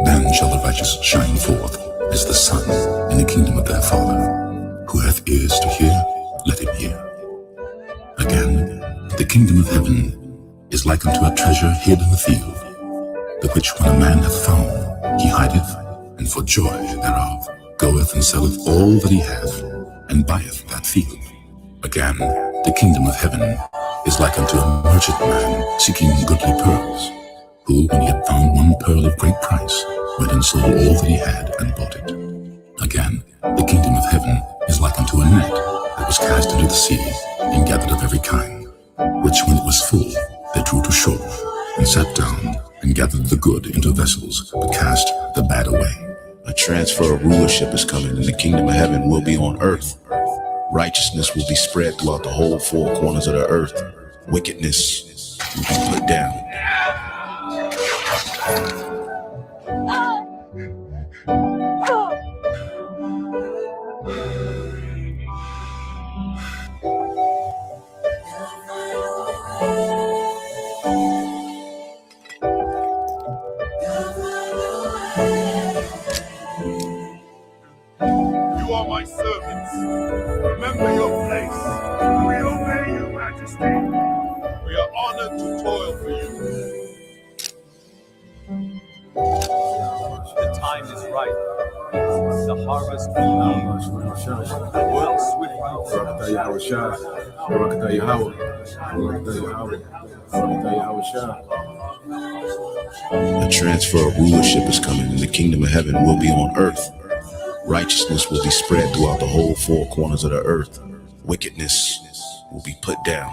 Then shall the righteous shine forth as the sun in the kingdom of their Father. Who hath ears to hear, let him hear. Again, the kingdom of heaven is like unto a treasure hid in the field, the which when a man hath found, he hideth, and for joy thereof goeth and selleth all that he hath, and buyeth that field. Again, the kingdom of heaven is like unto a merchant man seeking goodly pearls, who, when he had found one pearl of great price, went and sold all that he had and bought it. Again, the kingdom of heaven is like unto a net that was cast into the sea, and gathered of every kind, which when it was full, they drew to shore, and sat down, and gathered the good into vessels, but cast the bad away. A transfer of rulership is coming, and the kingdom of heaven will be on earth. Righteousness will be spread throughout the whole four corners of the earth. Wickedness will be put down. You are my servants. Remember your place. We obey you, Majesty. We are honored to toil for you. The time is right. The harvest will yield. The world A transfer of rulership is coming, and the kingdom of heaven will be on earth. Righteousness will be spread throughout the whole four corners of the earth. Wickedness will be put down.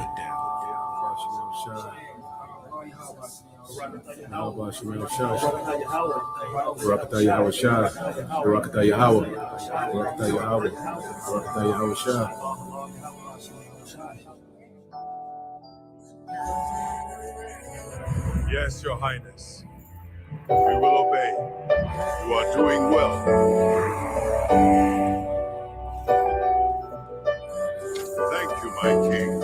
Yes, Your Highness. We will obey. You are doing well. Thank you, my king.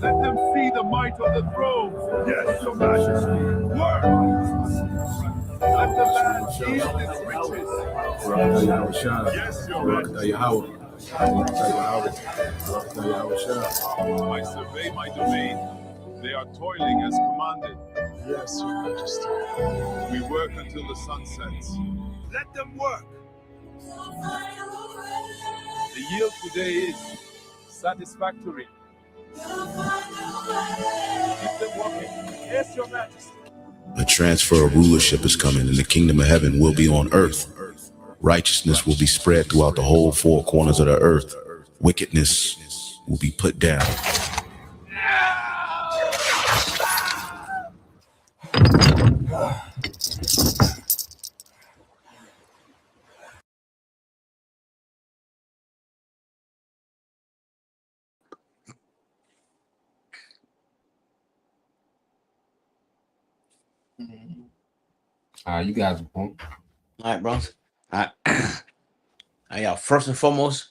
Let them see the might of the throne. Yes, Your Majesty. Work. Let the land yield its riches. Yes, Your Majesty. I survey my domain. They are toiling as commanded. Yes, Your Majesty. We work until the sun sets. Let them work. The yield today is satisfactory. Keep them working. Yes, Your Majesty. A transfer of rulership is coming, and the kingdom of heaven will be on earth. Righteousness will be spread throughout the whole four corners of the earth. Wickedness will be put down. You guys are cool. All right, bros. All right, first and foremost,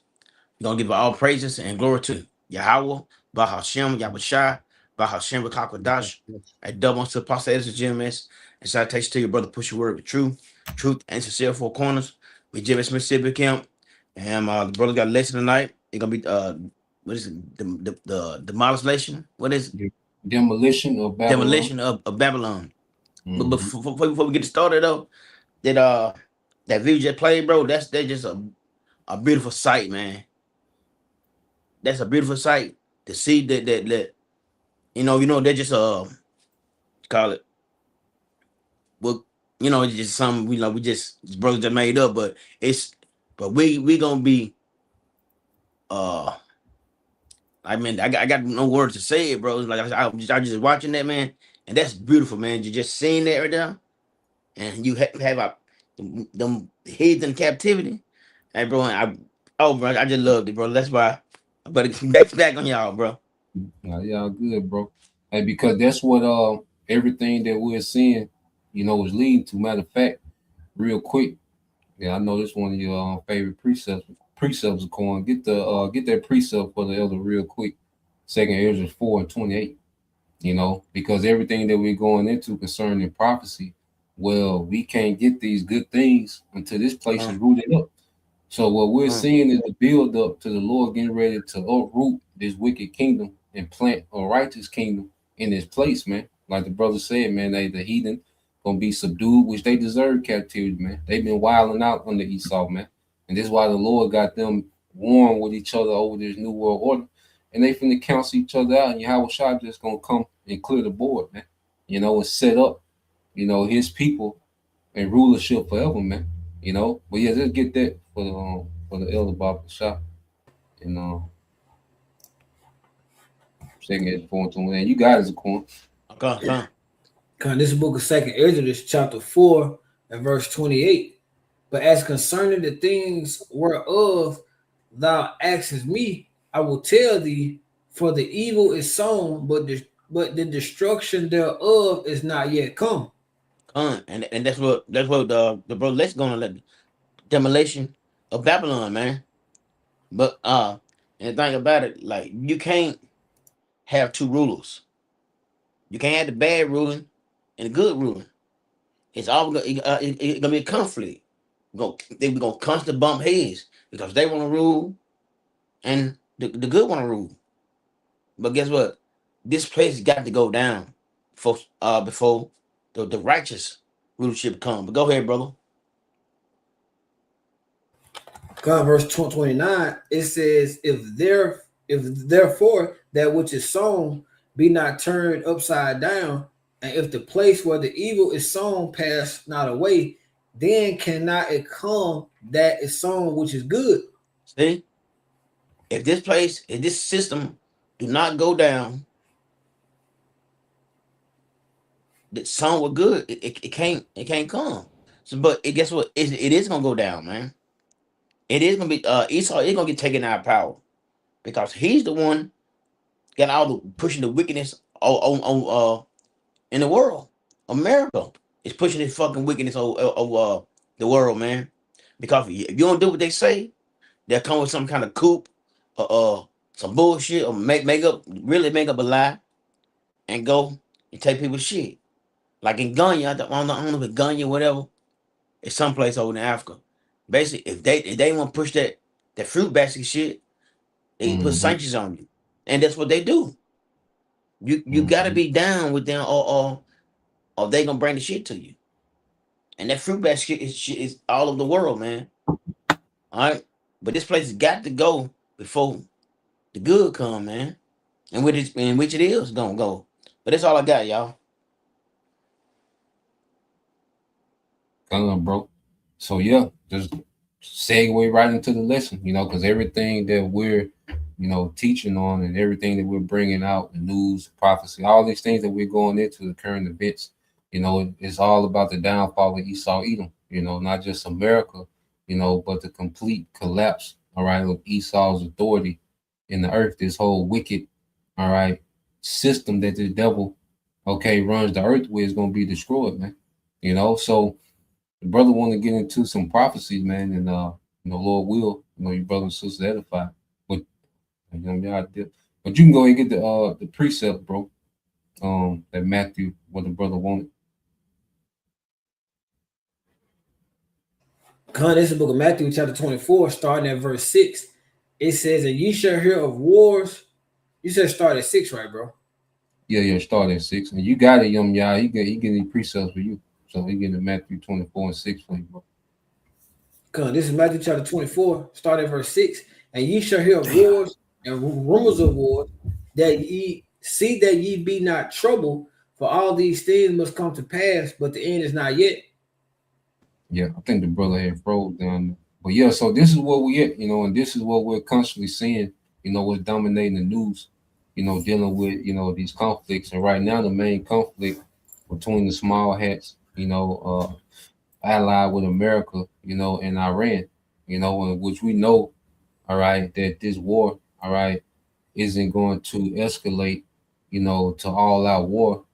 we're going to give all praises and glory to Yahweh, Bahashem, Yahushua, Bahashem, Bakakwadash, a double unto the apostle Edison GMS, and salutation to your brother, push your word with truth and sincere four corners. We GMS Mississippi camp, and the brother got a lesson tonight. It's going to be, what is it? The demolition? What is it? Demolition of Babylon. Demolition of Babylon. But before we get started though, that video just played, bro. That's just a beautiful sight, man. That's a beautiful sight to see that you know they're just call it. Well, it's just something we just brothers that made up, but we gonna be I mean I got no words to say it, bro. Like I just watching that, man. And that's beautiful, man. You just seeing that right there, and you have them heads in captivity. Hey, bro, bro, I just loved it, bro. That's why. But it's back on y'all, bro. Y'all good, bro. Hey, because that's what everything that we're seeing, is leading to. Matter of fact, real quick, yeah, I know this one of your favorite precepts of Corn. Get that precept for the elder real quick. Second Ezra 4:28. Because everything that we're going into concerning prophecy, well, we can't get these good things until this place is rooted up. So what we're seeing is the build up to the Lord getting ready to uproot this wicked kingdom and plant a righteous kingdom in this place, man. Like the brother said, man, the heathen gonna be subdued, which they deserve captivity, man. They've been wilding out under Esau, man. And this is why the Lord got them warring with each other over this new world order. And they finna cancel each other out, and Yahweh Shai just gonna come and clear the board, man. And set up, his people and rulership forever, man. But yeah, let's get that for the elder Bob shop. And second Ezra 4:21. You got it, Zaquan. Okay. This is book of Second Ezra, this chapter 4 and verse 28. But as concerning the things whereof thou askest me, I will tell thee, for the evil is sown, but the destruction thereof is not yet come. And that's what the bro let's gonna let demolition of Babylon, man. But and the thing about it, like you can't have two rulers. You can't have the bad ruling and the good ruling. It's all gonna be a conflict. We're gonna constantly bump heads because they want to rule and the good want to rule. But guess what? This place got to go down before the righteous rulership come. But go ahead, brother. Verse 29, it says, if therefore that which is sown be not turned upside down, and if the place where the evil is sown pass not away, then cannot it come that is sown which is good. See, if this system do not go down, the sown were good. It can't come. So, but guess what? It is gonna go down, man. It is gonna be Esau is gonna get taken out of power because he's the one got all the pushing the wickedness on in the world. America is pushing this fucking wickedness over the world, man. Because if you don't do what they say, they'll come with some kind of coup, some bullshit, or make up a lie, and go and take people's shit. Like in Ghana, I don't know if it's Ghana or whatever. It's someplace over in Africa. Basically, if they want to push that fruit basket shit, they put sanctions on you, and that's what they do. You gotta be down with them, or they gonna bring the shit to you. And that fruit basket is all over the world, man. All right, but this place has got to go before the good come, man. And which it is gonna go. But that's all I got, y'all. Bro. So yeah, just segue right into the lesson, because everything that we're, teaching on and everything that we're bringing out, the news, prophecy, all these things that we're going into, the current events, it's all about the downfall of Esau Edom, not just America, but the complete collapse, all right, of Esau's authority in the earth, this whole wicked, all right, system that the devil, runs the earth with is going to be destroyed, man. So the brother want to get into some prophecies, man, and Lord will, your brother and sister edify. But you can go ahead and get the precept, bro. That Matthew, what the brother wanted. This is the book of Matthew, chapter 24, starting at verse 6. It says, and ye shall hear of wars. You said start at 6, right, bro? Yeah, start at 6. And you got it, y'all. He get these precepts for you. So we get to Matthew 24 and 6 for you, bro. This is Matthew chapter 24, starting at verse 6. And ye shall hear of wars and rumors of wars, that ye see that ye be not troubled, for all these things must come to pass, but the end is not yet. Yeah, I think the brother had froze down. But yeah, so this is what we at, and this is what we're constantly seeing, what's dominating the news, dealing with, these conflicts. And right now, the main conflict between the small hats, allied with America, and Iran, in which we know, all right, that this war, all right, isn't going to escalate, to all out war,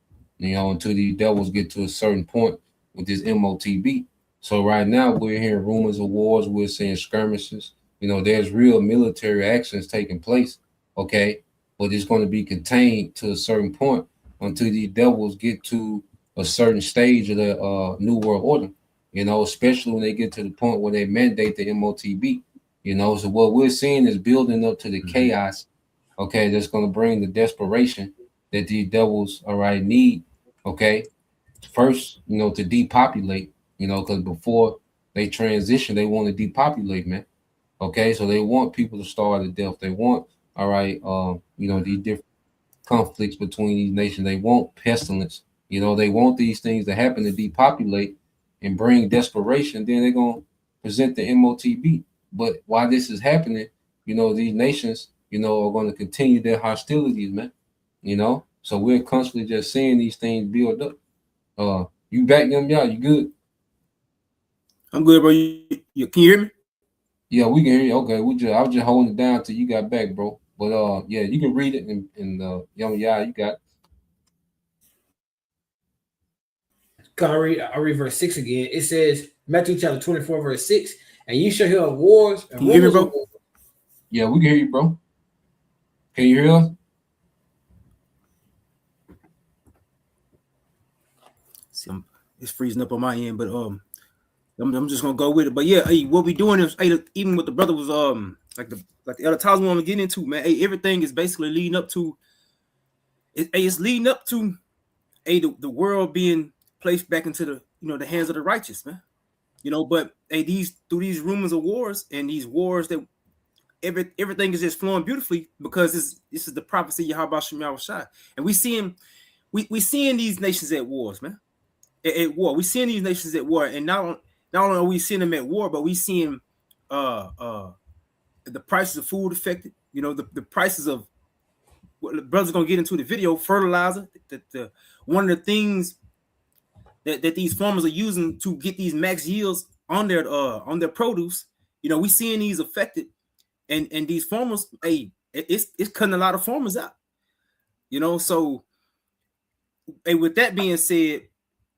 until these devils get to a certain point with this MOTB. So right now we're hearing rumors of wars, we're seeing skirmishes, there's real military actions taking place, okay, but it's going to be contained to a certain point until these devils get to a certain stage of the new world order, especially when they get to the point where they mandate the MOTB, so what we're seeing is building up to the chaos, okay, that's going to bring the desperation that these devils, all right, need, okay, first, to depopulate, because before they transition, they want to depopulate, man. Okay, so they want people to starve to death. They want, all right, these different conflicts between these nations. They want pestilence. They want these things to happen to depopulate and bring desperation. Then they're gonna present the MOTB. But while this is happening, these nations, are going to continue their hostilities, man. So we're constantly just seeing these things build up. You back them, y'all? You good? I'm good, bro. You can you hear me? Yeah, we can hear you. Okay, I was just holding it down till you got back, bro. But yeah, you can read it and yeah, you got it. I'll read verse 6 again. It says, Matthew chapter 24, verse 6, and you shall hear of wars. Can you hear me, bro? Yeah, we can hear you, bro. Can you hear us? See, it's freezing up on my end, but I'm just gonna go with it. But yeah, hey, what we doing is, hey, even what the brother was like the other times we want to get into, man. Hey, everything is basically leading up to it's leading up to the world being placed back into the the hands of the righteous, man. But hey, through these rumors of wars and these wars that everything is just flowing beautifully because this is the prophecy of Yahweh Shem Yahushua. And we seeing these nations at wars, man. At war. We seeing these nations at war, and not only are we seeing them at war, but we seeing the prices of food affected. The prices of what the brother's gonna get into the video, fertilizer. One of the things that these farmers are using to get these max yields on their produce. We seeing these affected, and these farmers, hey, it's cutting a lot of farmers out. So hey, with that being said,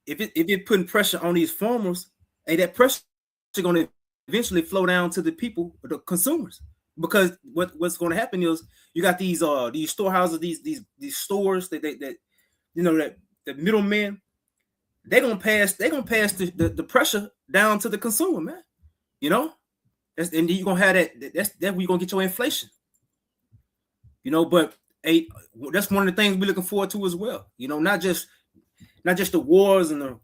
if it putting pressure on these farmers, hey, that pressure is going to eventually flow down to the people, the consumers, because what's going to happen is you got these storehouses, these stores that the middlemen, they're gonna pass the pressure down to the consumer, man. And you're gonna have that's where you're gonna get your inflation. But hey, that's one of the things we're looking forward to as well. Not just the wars and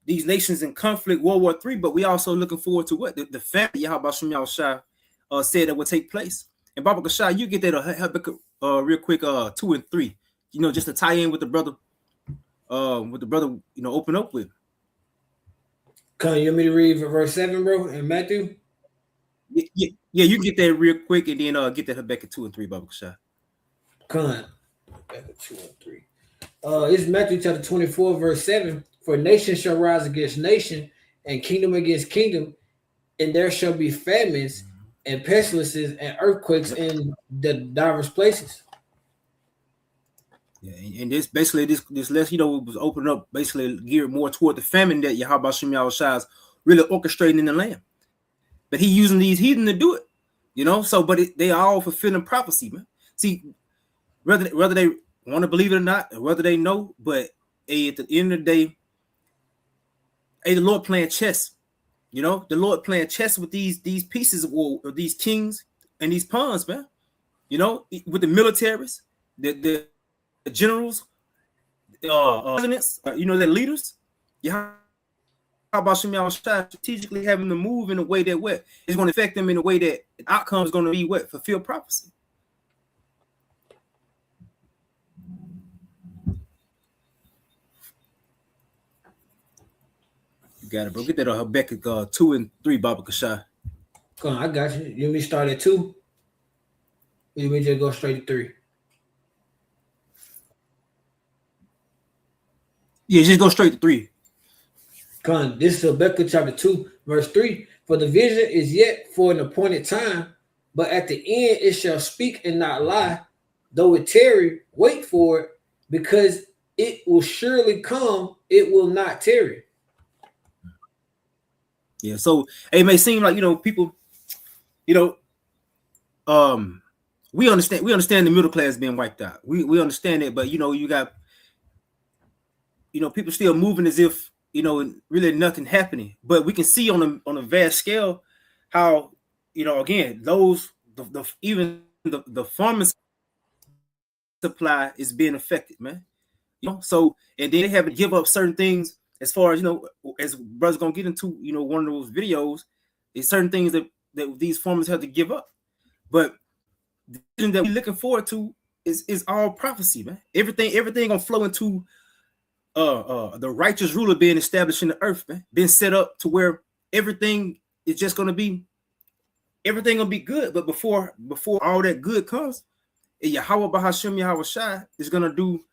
these nations in conflict, World War III, but we also looking forward to what the family Yahweh Shem Yahushua said that would take place. And Baba Kashai, you get that real quick 2 and 3, just to tie in with the brother. Open up with. You want me to read verse 7, bro, in Matthew? Yeah, you can get that real quick and then get that Habakkuk 2 and 3, Baba Kashai. Habakkuk 2 and 3. It's Matthew chapter 24, verse 7. For nation shall rise against nation, and kingdom against kingdom, and there shall be famines and pestilences and earthquakes in the diverse places. Yeah, and this basically this list, was opened up, basically geared more toward the famine that Yahweh Shem Yahushua is really orchestrating in the land. But he using these heathen to do it, So, but they are all fulfilling prophecy, man. See, whether they want to believe it or not, or whether they know, but at the end of the day, the Lord playing chess. The Lord playing chess with these pieces of these kings and these pawns, man. With the militaries, the generals, presidents, the leaders. How about Shem Yahushua strategically having to move in a way that is going to affect them in a way that the outcome is going to be fulfill prophecy. You got it, bro. Get that Habakkuk 2 and 3, Baba Kashai. Come on, I got you. You want me to start at 2? Or you want me to just go straight to 3? Yeah, just go straight to 3. Con, this is Habakkuk chapter 2, verse 3. For the vision is yet for an appointed time, but at the end it shall speak and not lie. Though it tarry, wait for it, because it will surely come, it will not tarry. Yeah, so it may seem like, people, we understand the middle class being wiped out. We understand it, but you got people still moving as if really nothing happening. But we can see on a vast scale how again those even the farming supply is being affected, man. So and then they have to give up certain things as far as as brothers gonna get into one of those videos, is certain things that these farmers have to give up. But the vision that we're looking forward to is all prophecy, man. Everything gonna flow into the righteous ruler being established in the earth, man, being set up to where everything is just gonna be good. But before all that good comes, Yahweh Bahashem Yahweh Shai is gonna do.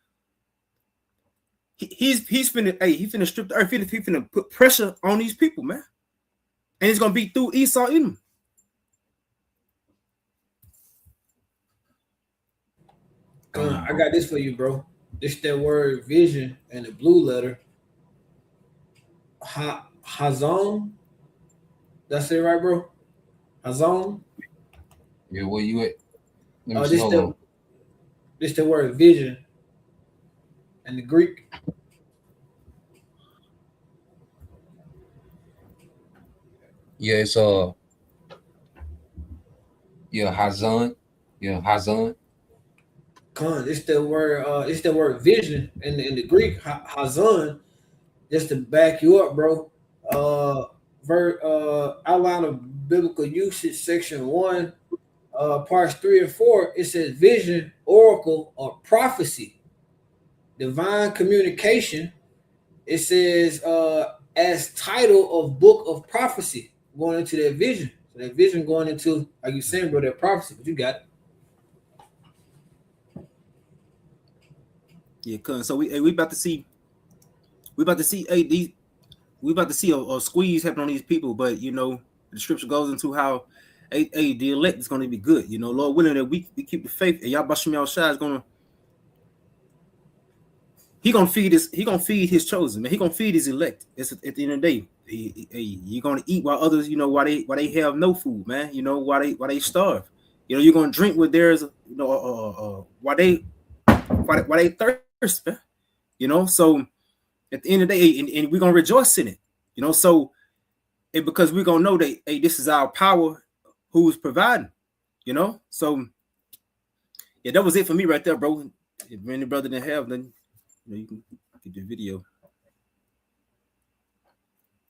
He's finna strip the earth. He's finna put pressure on these people, man, and it's gonna be through Esau in them. I got this for you, bro. This that word vision and the blue letter. Hazon. That's it, right, bro? Hazon. Yeah, where you at? This the word vision in the Greek. Yeah, it's Hazan. Yeah, Hazan. Con, it's the word vision in the Greek, hazon. Just to back you up, bro. Outline of biblical usage, section 1, parts 3 and 4. It says vision, oracle, or prophecy, divine communication. It says as title of book of prophecy, going into that vision. So that vision going into, like you saying, bro, that prophecy. But you got it. Yeah, cuz so we about to see a squeeze happen on these people, but the scripture goes into how the elect is going to be good. Lord willing that we keep the faith, and Yahweh Yahweh Shai is gonna feed his chosen, man. He gonna feed his elect. It's at the end of the day. You're gonna eat while others, while they have no food, man. While they starve. You're gonna drink with theirs, while they thirst, man. So at the end of the day, and we're gonna rejoice in it. So because we're gonna know that this is our power who's providing. So yeah, that was it for me right there, bro. If any brother didn't have, then you can get the video.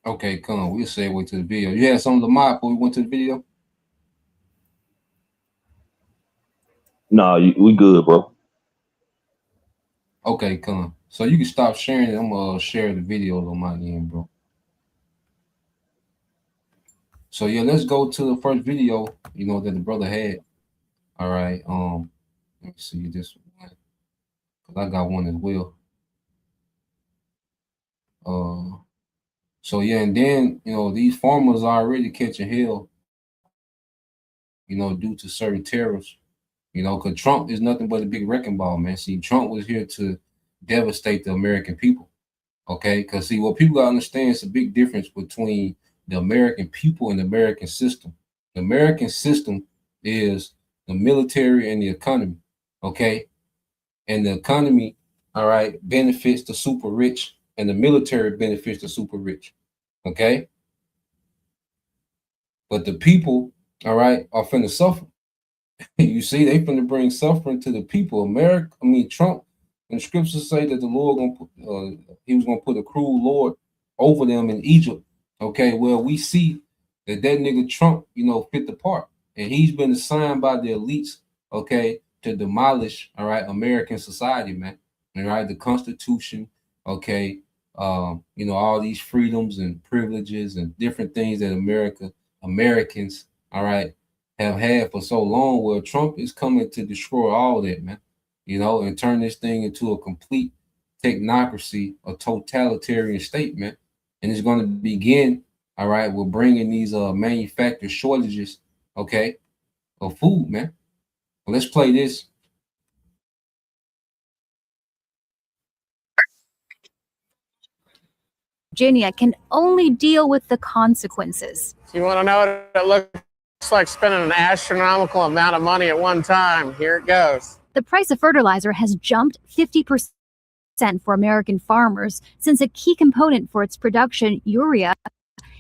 Okay, come. We'll segue to the video. You had something to mod before we went to the video? Nah, we good, bro. Okay, come. So you can stop sharing it. I'm gonna share the videos on my end, bro. So yeah, let's go to the first video, that the brother had. All right. Let me see this one. Cause I got one as well. So yeah, and then these farmers are already catching hell, due to certain tariffs. Because Trump is nothing but a big wrecking ball, man. See, Trump was here to devastate the American people. Okay, because see, what people gotta understand is a big difference between the American people and the American system. The American system is the military and the economy. Okay, and the economy, all right, benefits the super rich, and the military benefits the super rich. Okay, but the people, all right, are finna suffer. You see, they finna bring suffering to the people. Trump, and the scriptures say that the Lord he was gonna put a cruel Lord over them in Egypt. Okay, well, we see that nigga Trump, fit the part, and he's been assigned by the elites, okay, to demolish, all right, American society, man. All right, the Constitution, okay, all these freedoms and privileges and different things that Americans, all right, have had for so long. Well, Trump is coming to destroy all that, man, and turn this thing into a complete technocracy, a totalitarian state, man. And it's going to begin, all right, with bringing these manufactured shortages, okay, of food, man. Well, let's play this. Virginia can only deal with the consequences. You want to know what it looks like spending an astronomical amount of money at one time? Here it goes. The price of fertilizer has jumped 50% for American farmers since a key component for its production, urea,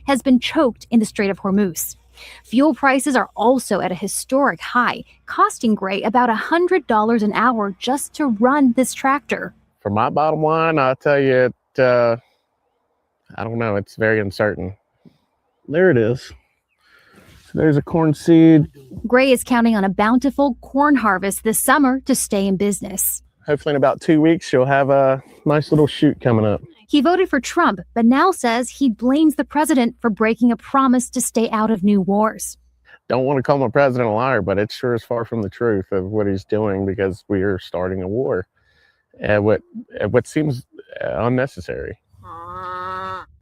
has been choked in the Strait of Hormuz. Fuel prices are also at a historic high, costing Gray about $100 an hour just to run this tractor. For my bottom line, I'll tell you, I don't know. It's very uncertain. There it is. There's a corn seed. Gray is counting on a bountiful corn harvest this summer to stay in business. Hopefully in about 2 weeks, you'll have a nice little shoot coming up. He voted for Trump, but now says he blames the president for breaking a promise to stay out of new wars. Don't want to call my president a liar, but it sure is far from the truth of what he's doing because we are starting a war at what seems unnecessary.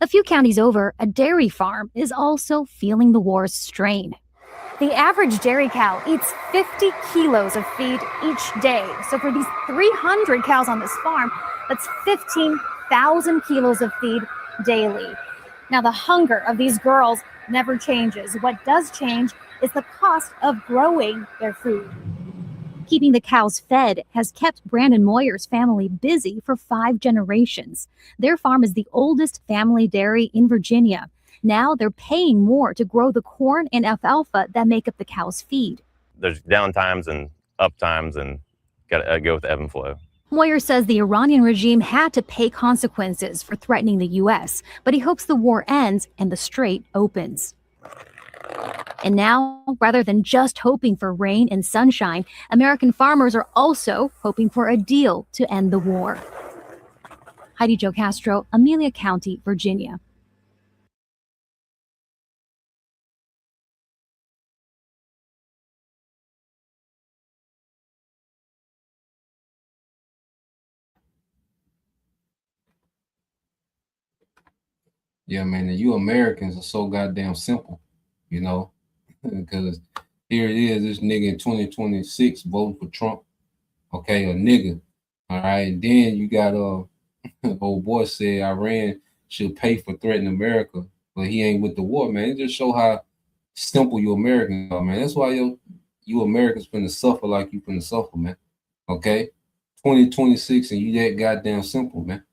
A few counties over, a dairy farm is also feeling the war's strain. The average dairy cow eats 50 kilos of feed each day. So for these 300 cows on this farm, that's 15,000 kilos of feed daily. Now, the hunger of these girls never changes. What does change is the cost of growing their food. Keeping the cows fed has kept Brandon Moyer's family busy for 5 generations. Their farm is the oldest family dairy in Virginia. Now they're paying more to grow the corn and alfalfa that make up the cow's feed. There's down times and up times, and got to go with the ebb and flow. Moyer says the Iranian regime had to pay consequences for threatening the U.S., but he hopes the war ends and the strait opens. And now, rather than just hoping for rain and sunshine, American farmers are also hoping for a deal to end the war. Heidi Jo Castro, Amelia County, Virginia. Yeah, man, and you Americans are so goddamn simple, you know, because here it is, this nigga in 2026 voting for Trump, okay, a nigga, all right, and then you got old boy said Iran should pay for threatening America, but he ain't with the war, man. It just show how simple you Americans are, man. That's why you Americans finna suffer like you finna suffer, man, okay? 2026 and you that goddamn simple, man,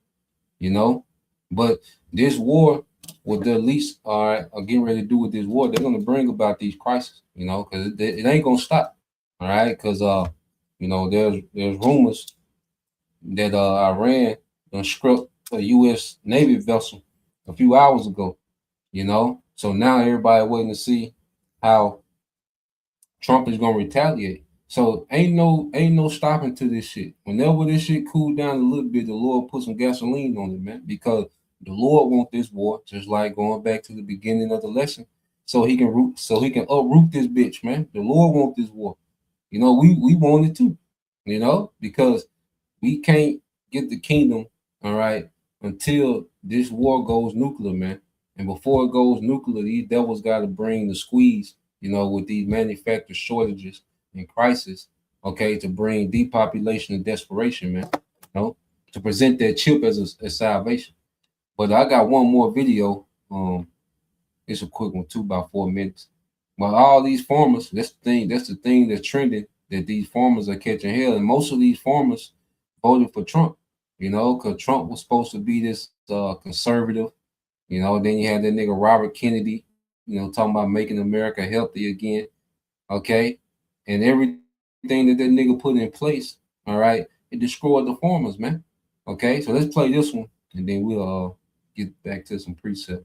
you know? But this war, what the least are getting ready to do with this war, they're going to bring about these crises, you know, because it ain't going to stop, all right? Because, you know, there's rumors that Iran struck a U.S. Navy vessel a few hours ago, you know? So now everybody waiting to see how Trump is going to retaliate. So ain't no stopping to this shit. Whenever this shit cool down a little bit, the Lord put some gasoline on it, man, because the Lord want this war, just like going back to the beginning of the lesson, so he can uproot this bitch, man. The Lord want this war. You know, we want it too, you know, because we can't get the kingdom, all right, until this war goes nuclear, man. And before it goes nuclear, these devils got to bring the squeeze, you know, with these manufactured shortages and crisis, okay, to bring depopulation and desperation, man, you know, to present that chip as salvation. But I got one more video. It's a quick one too, about 4 minutes. But all these farmers, that's the thing that's trending, that these farmers are catching hell. And most of these farmers voted for Trump, you know, because Trump was supposed to be this conservative, you know. Then you had that nigga Robert Kennedy, you know, talking about making America healthy again, okay? And everything that nigga put in place, all right, it destroyed the farmers, man. Okay, so let's play this one, and then we'll get back to some precepts.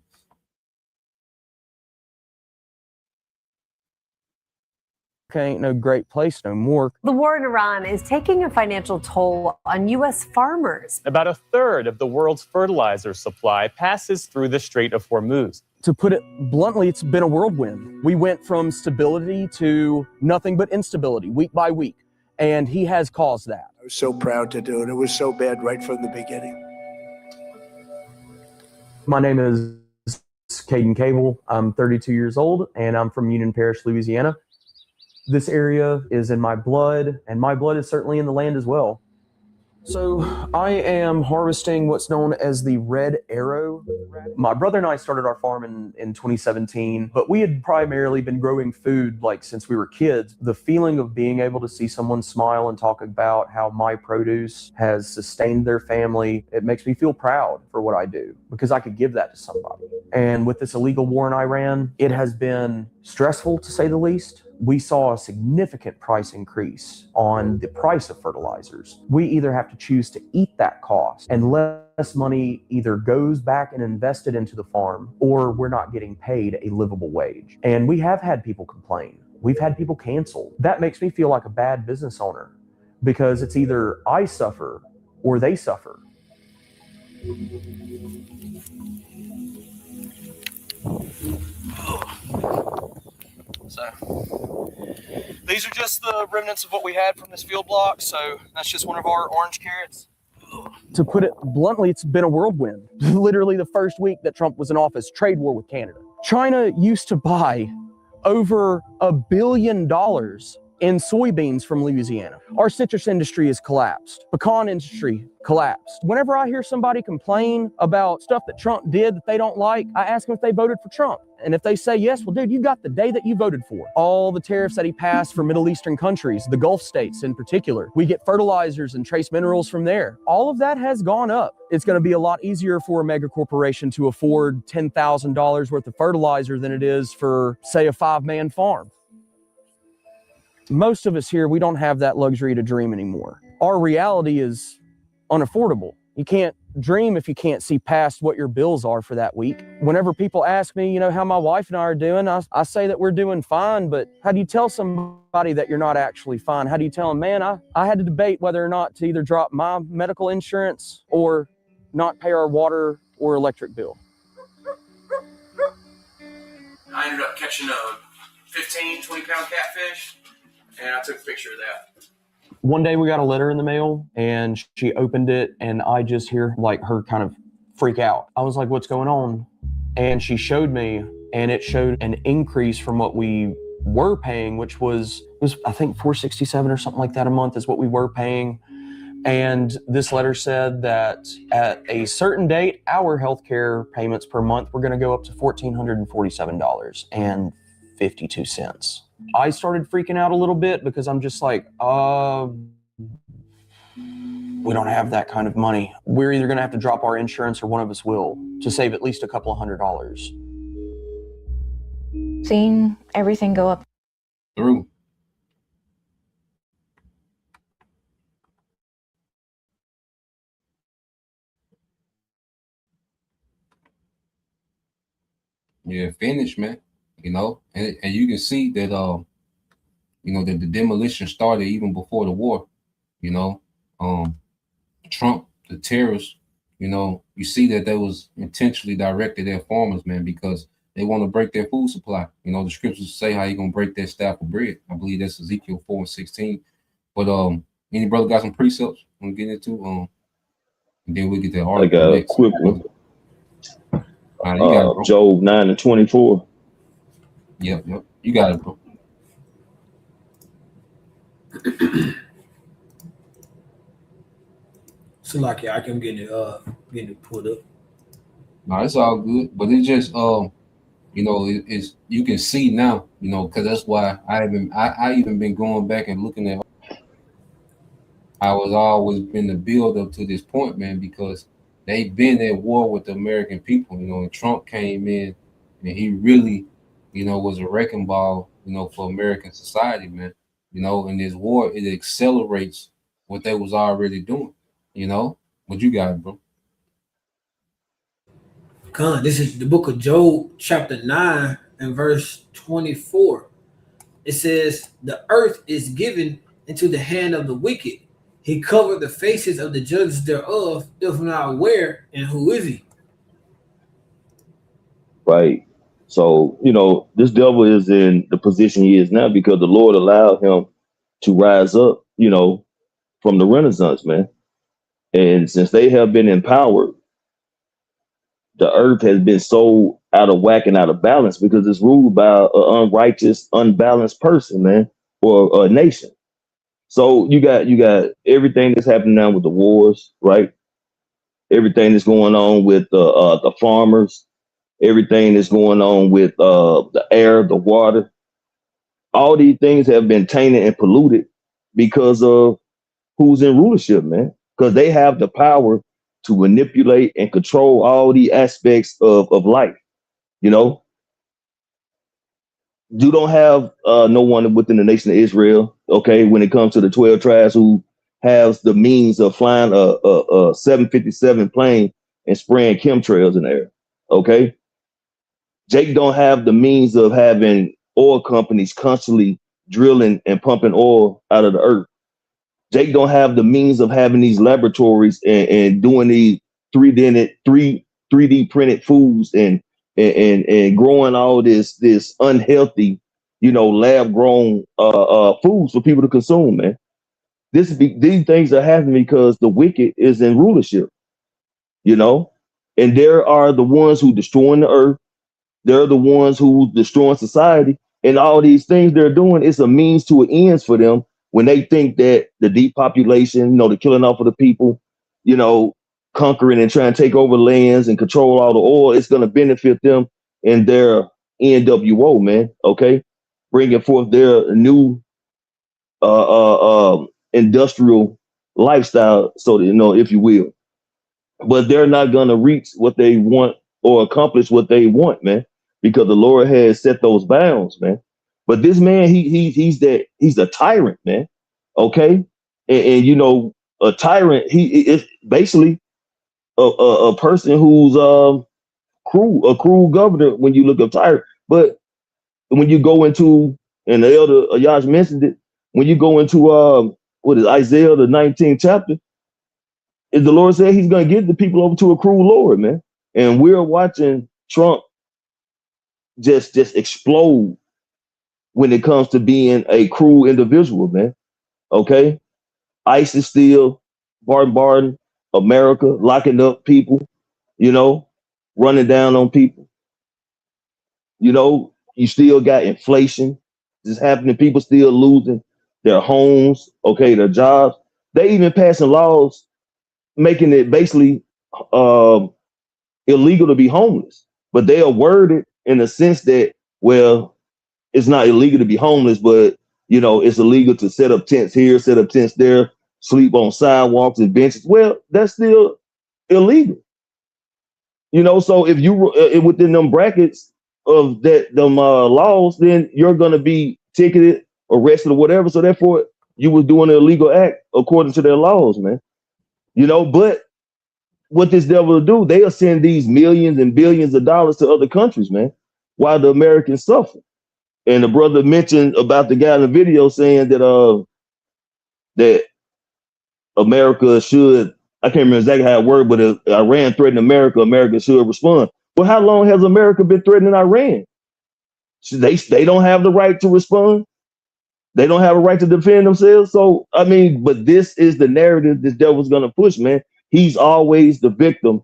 Ain't no great place no more. The war in Iran is taking a financial toll on U.S. farmers. About a third of the world's fertilizer supply passes through the Strait of Hormuz. To put it bluntly, it's been a whirlwind. We went from stability to nothing but instability week by week. and he has caused that. I was so proud to do it. It was so bad right from the beginning. My name is Caden Cable. I'm 32 years old, and I'm from Union Parish, Louisiana. This area is in my blood, and my blood is certainly in the land as well. So I am harvesting what's known as the red arrow. My brother and I started our farm in 2017, but we had primarily been growing food like since we were kids. The feeling of being able to see someone smile and talk about how my produce has sustained their family, it makes me feel proud for what I do because I could give that to somebody. And with this illegal war in Iran, it has been stressful to say the least. We saw a significant price increase on the price of fertilizers. We either have to choose to eat that cost and less money either goes back and invested into the farm, or we're not getting paid a livable wage. And we have had people complain. We've had people cancel. That makes me feel like a bad business owner because it's either I suffer or they suffer. So these are just the remnants of what we had from this field block. So that's just one of our orange carrots. To put it bluntly, it's been a whirlwind. Literally the first week that Trump was in office, trade war with Canada. China used to buy over $1 billion in soybeans from Louisiana. Our citrus industry has collapsed. Pecan industry collapsed. Whenever I hear somebody complain about stuff that Trump did that they don't like, I ask them if they voted for Trump. And if they say yes, well, dude, you got the day that you voted for. All the tariffs that he passed for Middle Eastern countries, the Gulf states in particular, we get fertilizers and trace minerals from there. All of that has gone up. It's going to be a lot easier for a mega corporation to afford $10,000 worth of fertilizer than it is for, say, a 5-man farm. Most of us here, we don't have that luxury to dream anymore. Our reality is unaffordable. You can't dream if you can't see past what your bills are for that week. Whenever people ask me, how my wife and I are doing, I say that we're doing fine, but how do you tell somebody that you're not actually fine? How do you tell them, man, I had to debate whether or not to either drop my medical insurance or not pay our water or electric bill. I ended up catching a 15, 20-pound catfish, and I took a picture of that. One day we got a letter in the mail and she opened it and I just hear like her kind of freak out. I was like, what's going on? And she showed me and it showed an increase from what we were paying, which was I think $467 or something like that a month is what we were paying. And this letter said that at a certain date, our healthcare payments per month were going to go up to $1,447.52. I started freaking out a little bit because I'm just like, we don't have that kind of money. We're either going to have to drop our insurance or one of us will to save at least a couple of $100. Seeing everything go up through. Yeah, finished, man. And you can see that that the demolition started even before the war. Trump, the terrorists, you see that was intentionally directed at farmers, man, because they want to break their food supply. The scriptures say how you're gonna break that staff of bread. I believe that's Ezekiel 4:16. But any brother got some precepts want to get into? And then we'll get that article. I got a quick one. Right, you got it, Job 9:24. Yep. You got it, bro. So like, yeah, I can get it pulled up. No, it's all good, but it's just it's you can see now, because that's why I even been going back and looking at. I was always been the build up to this point, man, because they've been at war with the American people, and Trump came in and he really, was a wrecking ball, for American society, man. In this war, it accelerates what they was already doing, What you got, bro? Con, this is the book of Job, chapter 9 and verse 24. It says, the earth is given into the hand of the wicked. He covered the faces of the judges thereof, if not where, and who is he? Right. So, this devil is in the position he is now because the Lord allowed him to rise up you know, from the Renaissance, man. And since they have been empowered, the earth has been so out of whack and out of balance because it's ruled by an unrighteous, unbalanced person, man, or a nation. So you got everything that's happening now with the wars, right? Everything that's going on with the farmers, everything that's going on with the air, the water. All these things have been tainted and polluted because of who's in rulership, man. Because they have the power to manipulate and control all the aspects of life. You know, you don't have no one within the nation of Israel, okay, when it comes to the 12 tribes who has the means of flying a 757 plane and spraying chemtrails in the air, okay? Jake don't have the means of having oil companies constantly drilling and pumping oil out of the earth. Jake don't have the means of having these laboratories and doing these 3D printed foods and growing all this unhealthy, you know, lab grown foods for people to consume, man. These things are happening because the wicked is in rulership, you know, and there are the ones who destroying the earth. They're the ones who destroying society, and all these things they're doing is a means to an ends for them when they think that the depopulation, you know, the killing off of the people, you know, conquering and trying to take over lands and control all the oil, it's going to benefit them in their NWO, man. Okay, bringing forth their new industrial lifestyle, so that, you know, if you will. But they're not going to reach what they want or accomplish what they want, man, because the Lord has set those bounds, man. But this man, he's a tyrant, man. Okay, and you know, a tyrant, he is basically a person who's cruel, a cruel governor when you look up tyrant. But when you go into, and the elder Ayash mentioned it, when you go into what is Isaiah the 19th chapter, is the Lord said he's going to give the people over to a cruel Lord, man. And we're watching Trump just explode when it comes to being a cruel individual, man. Okay, ICE is still bombarding America, locking up people, you know, running down on people. You know, you still got inflation just happening. People still losing their homes, okay, their jobs. They even passing laws making it basically illegal to be homeless, but they are worded in the sense that, well, it's not illegal to be homeless, but you know, it's illegal to set up tents here, set up tents there, sleep on sidewalks and benches. Well, that's still illegal, you know. So if you within them brackets of them laws, then you're gonna be ticketed, arrested, or whatever. So therefore, you was doing an illegal act according to their laws, man. You know, but what this devil will do, they'll send these millions and billions of dollars to other countries, man, while the Americans suffer. And the brother mentioned about the guy in the video saying that that America should, I can't remember exactly how it worked, but if Iran threatened America, America should respond. Well, how long has America been threatening Iran? They don't have the right to respond. They don't have a right to defend themselves. So, I mean, but this is the narrative this devil's going to push, man. He's always the victim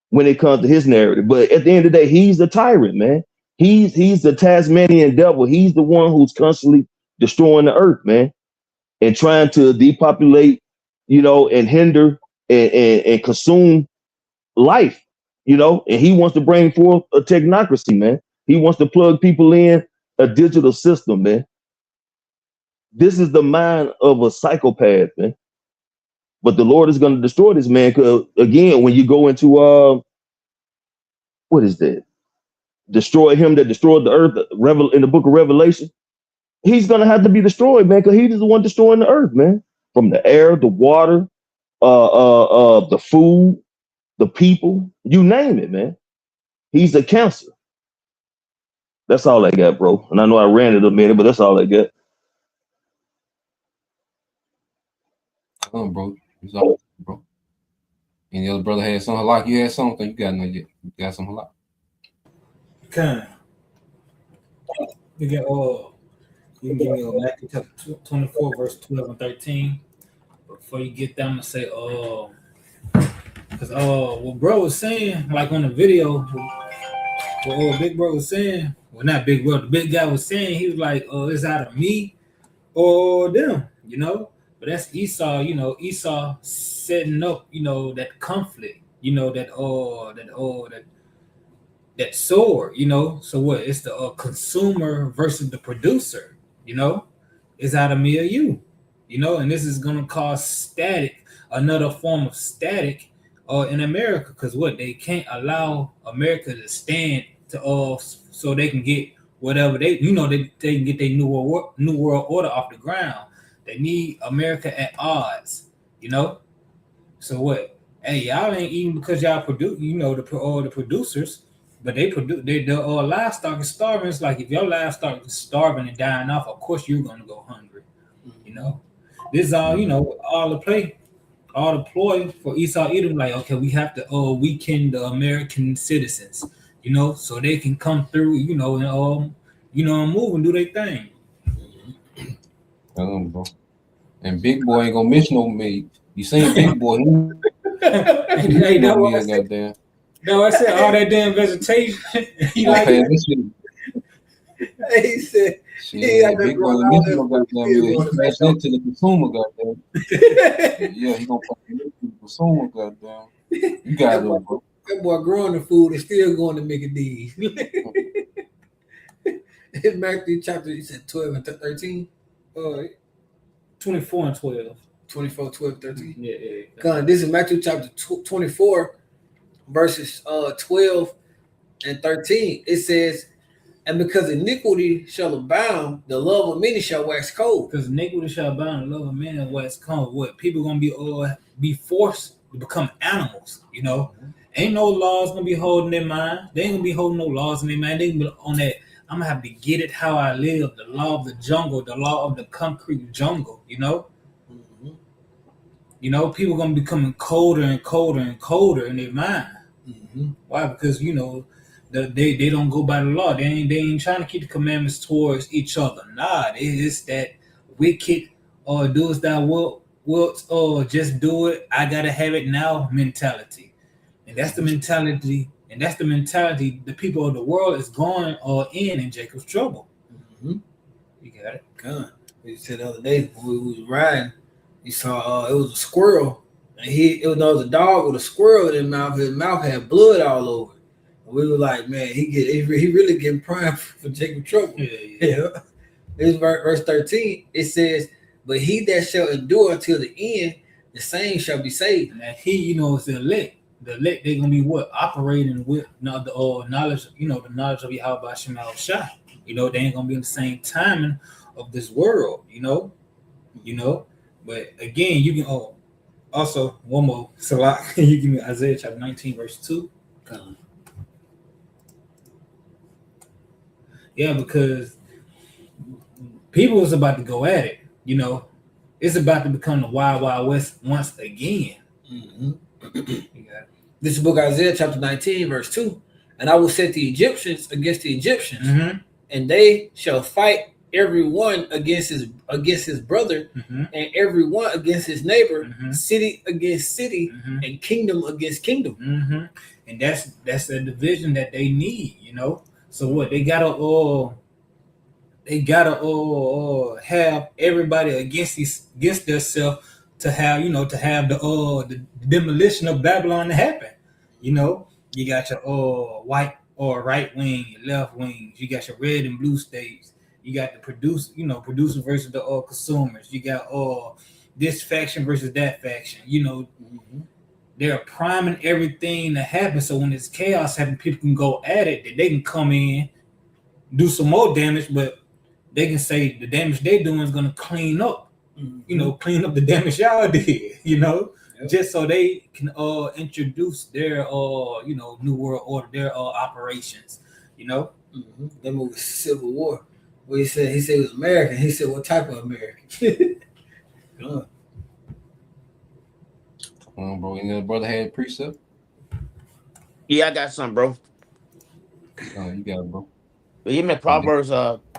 when it comes to his narrative. But at the end of the day, he's the tyrant, man. He's the Tasmanian devil. He's the one who's constantly destroying the earth, man, and trying to depopulate, you know, and hinder and consume life, you know. And he wants to bring forth a technocracy, man. He wants to plug people in a digital system, man. This is the mind of a psychopath, man. But the Lord is going to destroy this man, because again, when you go into what is that? Destroy him that destroyed the earth, in the book of Revelation. He's going to have to be destroyed, man, because he's the one destroying the earth, man. From the air, the water, the food, the people, you name it, man. He's a cancer. That's all I got, bro. And I know I ran it a minute, but that's all I got. Bro. It's all, bro. And the other brother had something like you had something. You got no yet. You got something like. Okay. We got You can give me Matthew chapter 24, verse 12 and 13. Before you get that, I'm gonna say, because what bro was saying, like on the video, what Big Bro was saying, well, not Big Bro, the big guy was saying, he was like, it's either me or them, you know. But that's Esau, you know, Esau setting up, you know, that conflict, you know, that sword, you know. So what? It's the consumer versus the producer, you know. It's either me or you, you know. And this is gonna cause static, another form of static, in America, because what? They can't allow America to stand to so they can get whatever they, you know, they can get their new world order off the ground. They need America at odds, you know. So what? Hey, y'all ain't eating because y'all produce, you know, the producers, but they produce. The livestock is starving. It's like if your livestock is starving and dying off, of course you're gonna go hungry, you know. This is all, you know, all the ploy for Esau Edom. Like, okay, we have to weaken the American citizens, you know, so they can come through, you know, and move and do their thing. Bro. And Big Boy ain't gonna miss no meat. You seen Big Boy? Hey, that's what I said. Goddamn. No, I said all that damn vegetation. He like it. He said Big Boy ain't miss no goddamn meat. He passed that to the consumer, goddamn. Yeah, he gonna pass it to the consumer, goddamn. You got it, bro. That boy growing the food and still going to Mickey D's. In Matthew chapter, you said 12 and 13? 24 and 12. 24, 12, 13? Yeah. God, this is Matthew chapter 24, verses 12 and 13. It says, and because iniquity shall abound, the love of many shall wax cold. Because iniquity shall abound, the love of many shall wax cold. What? People gonna be forced to become animals, you know? Ain't no laws gonna be holding their mind. They ain't gonna be holding no laws in their mind. They gonna be on that, I'm gonna have to get it how I live, the law of the jungle, the law of the concrete jungle, you know? Mm-hmm. You know, people gonna be becoming colder and colder and colder in their mind. Mm-hmm. Why? Because, you know, they don't go by the law. They ain't trying to keep the commandments towards each other. Nah, it's that wicked do as thou wilt, or just do it, I gotta have it now mentality. And that's the mentality. And that's the mentality the people of the world is going in Jacob's trouble. Mm-hmm. You got it. Good. You said the other day when we was riding, you saw it was a squirrel, and it was a dog with a squirrel in his mouth. His mouth had blood all over. And we were like, man, he really getting primed for Jacob's trouble. Yeah. This verse 13. It says, but he that shall endure until the end, the same shall be saved. And that he, you know, is the elect. The elect, they're gonna be what? Operating with the knowledge, you know, the knowledge of Yahweh Shemal Shai. You know, they ain't gonna be in the same timing of this world, you know. But again, you can also one more Salah. Can you give me Isaiah chapter 19, verse 2? Yeah, because people is about to go at it, you know. It's about to become the Wild Wild West once again. Mm-hmm. This is book Isaiah chapter 19, verse 2. And I will set the Egyptians against the Egyptians, mm-hmm. and they shall fight every one against his brother, mm-hmm. and every one against his neighbor, mm-hmm. city against city, mm-hmm. and kingdom against kingdom. Mm-hmm. And that's a division that they need, you know. So what? They gotta have everybody against themselves to have, you know, to have the demolition of Babylon to happen. You know, you got your white or right wing, your left wings. You got your red and blue states. You got the producer versus the consumers. You got this faction versus that faction. You know, mm-hmm. They're priming everything to happen. So when it's chaos happening, people can go at it. That they can come in, do some more damage, but they can say the damage they're doing is going to clean up. Mm-hmm. You know, clean up the damage y'all did. You know, yep. Just so they can introduce their new world order, their operations. You know, mm-hmm. That movie Civil War. Where he said it was American. He said, what type of American? Come on, bro. Any other brother had precept? Yeah, I got some, bro. You got it, bro. But you met Proverbs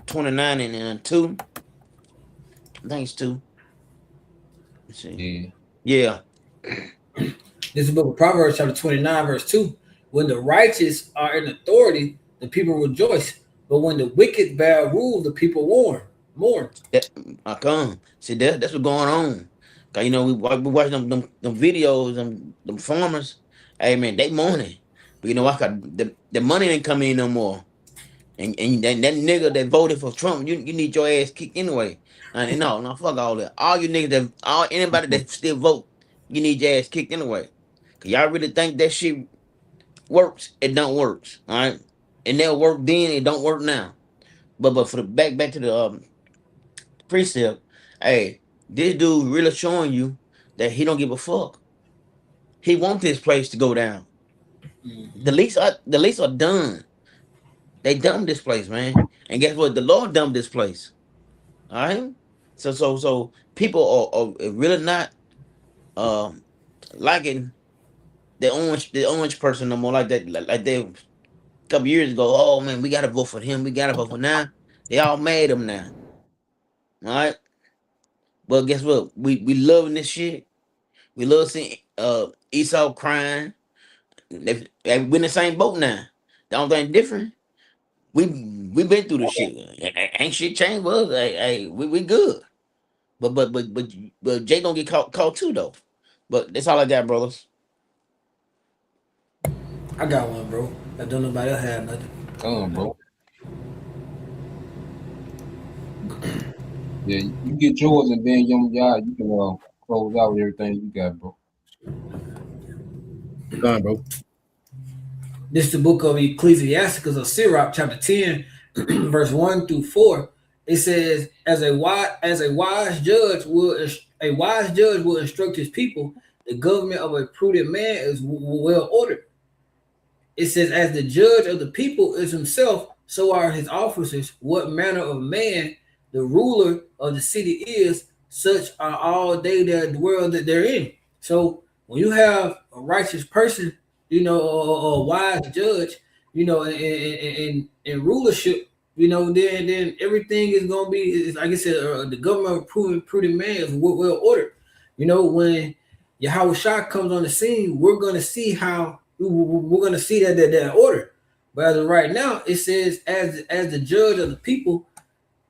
29 and 2. Thanks to. Let's see. Yeah. Yeah. This is the book of Proverbs, chapter 29, verse 2. When the righteous are in authority, the people rejoice. But when the wicked bear rule, the people mourn. I come. See that's what's going on. Cause you know we watch them videos, them farmers. Hey man, they mourning. But you know what? The money ain't coming in no more. And that nigga that voted for Trump, you need your ass kicked anyway. And no, fuck all that. All you niggas anybody that still vote, you need your ass kicked anyway. Cause y'all really think that shit works? It don't work. All right. It never worked then, it don't work now. But for the back to the precept, hey, this dude really showing you that he don't give a fuck. He wants this place to go down. The leaks are done. They dumped this place, man. And guess what? The Lord dumped this place. All right. So people are really not liking the orange person no more like that. Like they a couple years ago. Oh man, we gotta vote for him. We gotta vote for now. They all mad him now. All right. But guess what? We loving this shit. We love seeing Esau crying. We in the same boat now. The only thing different, we been through the shit. Ain't shit changed for us. Hey, we good. But Jay gonna get caught too though. But that's all I got, brothers. I got one, bro. I don't nobody else have nothing. Come on, bro. Yeah, you get yours and then y'all you can close out with everything you got, bro. Go on, bro. This is the book of Ecclesiasticus of Sirach, chapter 10, verse 1 through 4. It says, a wise judge will instruct his people. The government of a prudent man is well ordered. It says, as the judge of the people is himself, so are his officers. What manner of man the ruler of the city is, such are all they that dwell that they're in. So when you have a righteous person, you know, a wise judge, you know, in rulership, you know, then everything is gonna be, like I said, the government of prudent man is well ordered. You know, when Yahweh Shah comes on the scene, we're gonna see that order. But as of right now, it says, as the judge of the people,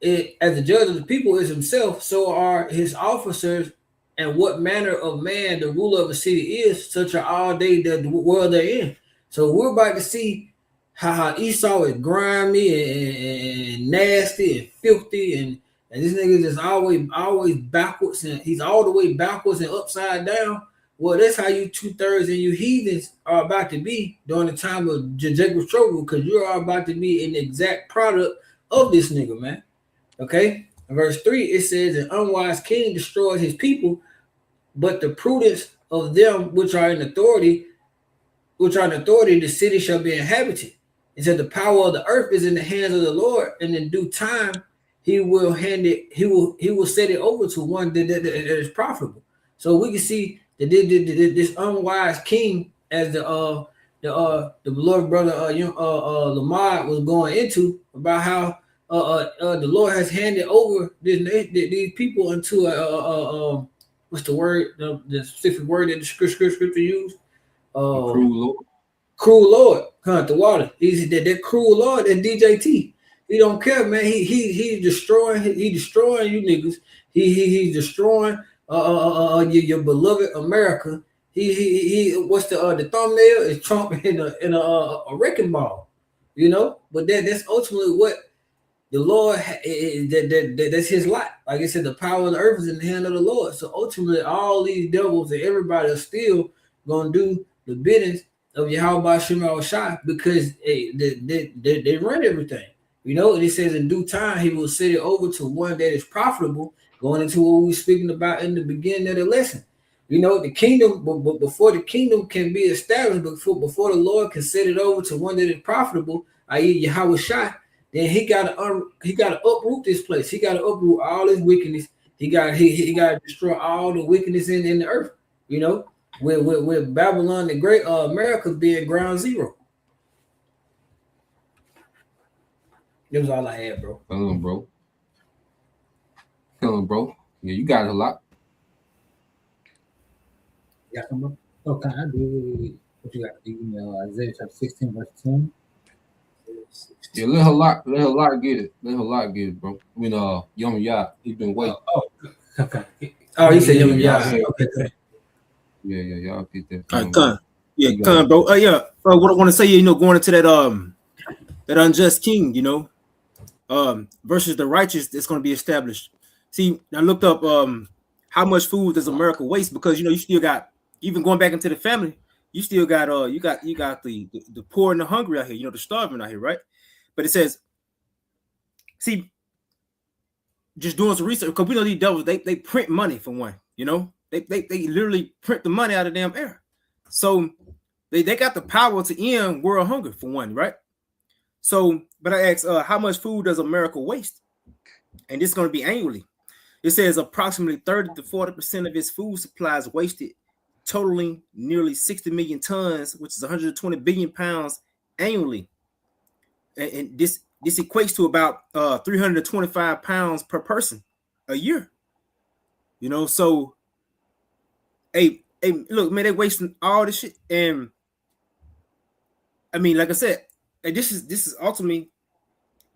as the judge of the people is himself, so are his officers. And what manner of man the ruler of a city is, such are all they that dwell therein. So we're about to see how Esau is grimy and nasty and filthy, and this nigga is always backwards, and he's all the way backwards and upside down. Well, that's how you 2/3 and you heathens are about to be during the time of Jacob's trouble, because you are about to be an exact product of this nigga, man. Okay? In verse 3, it says, an unwise king destroys his people, but the prudence of them which are in authority, the city shall be inhabited. It said the power of the earth is in the hands of the Lord, and in due time he will set it over to one that is profitable. So we can see that this unwise king, as the beloved brother Lamar was going into, about how the Lord has handed over these people into what's the word, the specific word that the scripture used? Cruel Lord. The water. He's that cruel Lord and DJT. He don't care, man. He's destroying you niggas. He's destroying your beloved America. He what's the thumbnail is Trump in a wrecking ball, you know. But that's ultimately what the Lord that's his lot. Like I said, the power of the earth is in the hand of the Lord. So ultimately, all these devils and everybody are still gonna do the biddings of Yahweh Shema Shai, because they run everything. You know, and it says in due time he will set it over to one that is profitable, going into what we were speaking about in the beginning of the lesson. You know, the kingdom, but before the kingdom can be established, before the Lord can set it over to one that is profitable, i.e. Yahweh Shai, then he gotta uproot this place. He gotta uproot all his wickedness. He gotta destroy all the wickedness in the earth. You know, with Babylon the Great, America being ground zero. That was all I had, bro. Come on, bro. Yeah, you got a lot. Yeah, okay, I do. What you got? Isaiah chapter 16, verse 10. Yeah, let her lot get it. Let her lot get it, bro. I mean, Young Yacht, he been waiting. Okay. Oh, you said Yeah, Young y'all Yah. had- Okay. Yeah, y'all get that. All right, from, Con. Yeah, you got Con, it. bro. Yeah. What I want to say, going into that unjust king, versus the righteous that's going to be established. See, I looked up how much food does America waste, because you still got, even going back into the family, you still got you got the poor and the hungry out here, the starving out here, right? But it says, see, just doing some research, because we know these devils, they print money for one, they literally print the money out of damn air. So they got the power to end world hunger for one, right? So, but I asked, how much food does America waste? And this is going to be annually. It says approximately 30 to 40% of its food supply is wasted, totaling nearly 60 million tons, which is 120 billion pounds annually. And this equates to about 325 pounds per person a year. So hey, look, man, they're wasting all this shit. And I mean, like I said, this is ultimately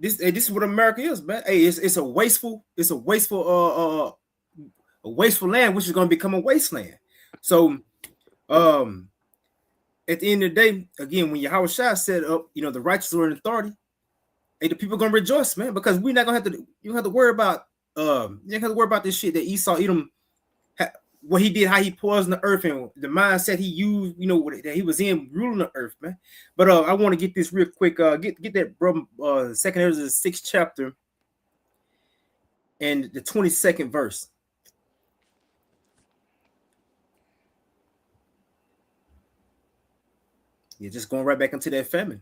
this is what America is, man. Hey, it's a wasteful land, which is going to become a wasteland. So at the end of the day, again, when Yahweh Shai set up, the righteous are in authority, hey, the people are gonna rejoice, man, because we're not gonna have to. You don't have to worry about this shit that Esau Edom, what he did, how he poisoned the earth, and the mindset he used, that he was in ruling the earth, man. But I want to get this real quick. Get that, bro. 2nd Ezra, the 6th chapter, and the 22nd verse. You're just going right back into that famine.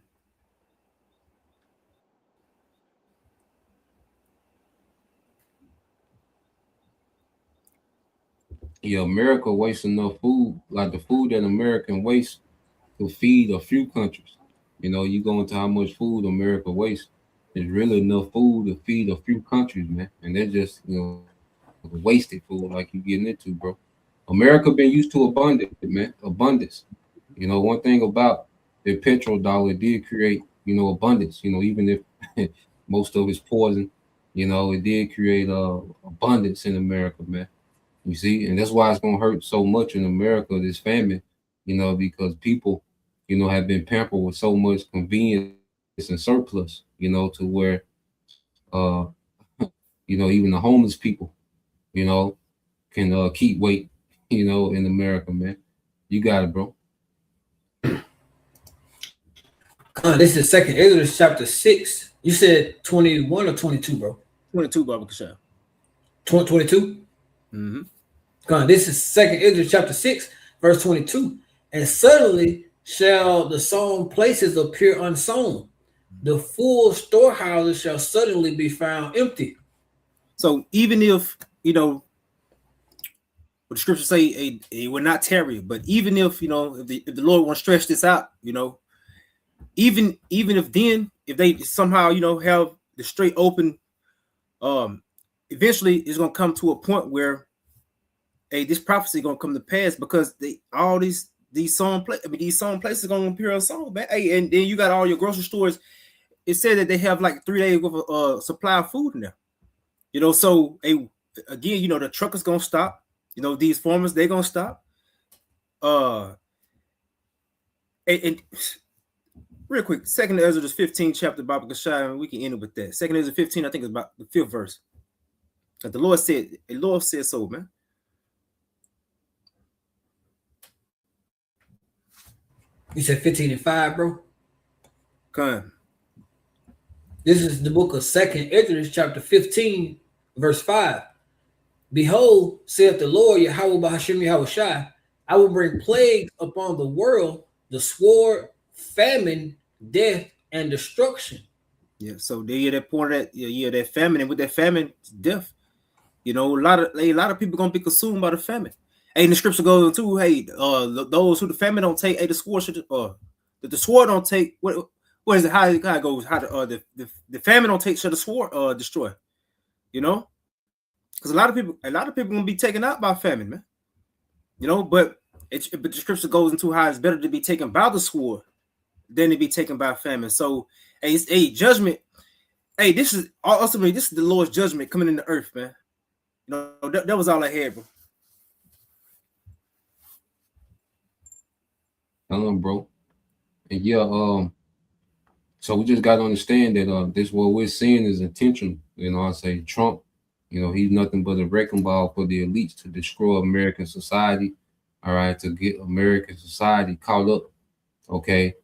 Yeah, America wastes enough food, like the food that American waste to feed a few countries. You go into how much food America wastes. There's really enough food to feed a few countries, man. And they're just, wasted food like you getting into, bro. America been used to abundance, man. Abundance. One thing about the petrodollar did create, abundance. Even if most of it's poison, it did create abundance in America, man. You see, and that's why it's gonna hurt so much in America, this famine, because people, have been pampered with so much convenience and surplus, to where even the homeless people, can keep weight, in America, man. You got it, bro. This is 2nd Ezra chapter 6. You said 21 or 22, bro? 22, Baba Kashab. 22? Mm-hmm. This is 2nd Ezra chapter 6, verse 22. And suddenly shall the sown places appear unsown. The full storehouses shall suddenly be found empty. So even if, what the scriptures say, it will not tarry, but even if, if the Lord wants to stretch this out, even if they somehow, have the straight open, eventually it's going to come to a point where, hey, this prophecy going to come to pass, because these sown places are going to appear unsown, man. Hey, and then you got all your grocery stores. It said that they have like 3 days of supply of food in there. So hey, again, the truck is going to stop. These farmers, they're going to stop. And real quick, 2nd Ezra, the 15th chapter, Baba Kashai, and we can end it with that. 2nd Ezra 15, I think it's about the 5th verse. The Lord said so, man. You said 15 and 5, bro? Come. This is the book of 2nd Ezra, chapter 15, verse 5. Behold, saith the Lord, Yahweh Bahashim Yahweh Shai, I will bring plagues upon the world, the sword, famine, death, and destruction. Yeah, so they that point of that, that famine, and with that famine, death. A lot of people gonna be consumed by the famine. Hey, and the scripture goes into, hey, those who the famine don't take, hey, the sword should, the sword don't take. What is it? How it goes? How the famine don't take, shall the sword destroy? Because a lot of people gonna be taken out by famine, man. You know, but the scripture goes into how it's better to be taken by the sword than to be taken by famine. So, judgment. Hey, this is ultimately this is the Lord's judgment coming in the earth, man. You know, that was all I had, bro. Bro. And yeah, so we just got to understand that this what we're seeing is intentional. You know, I say Trump, you know, he's nothing but a wrecking ball for the elites to destroy American society, all right, to get American society caught up, okay,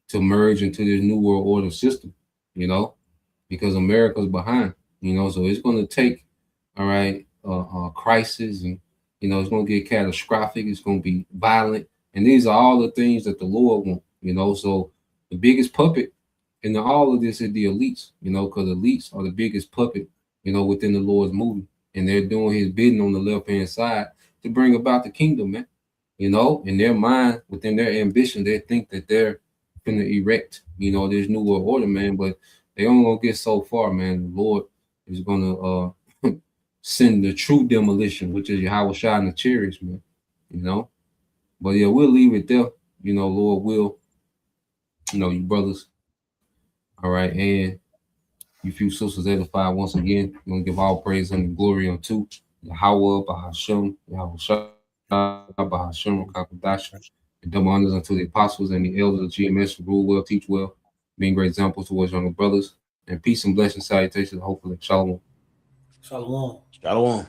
to merge into this new world order system, you know, because America's behind, you know, so it's going to take, all right, crisis, and, you know, it's going to get catastrophic, it's going to be violent, and these are all the things that the Lord wants, you know, so the biggest puppet in all of this is the elites, you know, because elites are the biggest puppet, you know, within the Lord's movie, and they're doing his bidding on the left-hand side to bring about the kingdom, man, you know, in their mind, within their ambition, they think that they're going to erect, you know, this new world order, man, but they only gonna get so far, man. The Lord is gonna send the true demolition, which is Yahweh Shai and the chariots, man. You know, but yeah, we'll leave it there. You know, Lord will. You know, you brothers. All right, and you few sisters edified once again. We're gonna give all praise and glory unto Yahweh, Bahashem, Yahweh Shai, Bahashem, Kakadash, and double honors unto the apostles and the elders of GMS who rule well, teach well, being great examples towards younger brothers. And peace and blessings, salutations, hopefully. Shalom. Shalom. Shalom.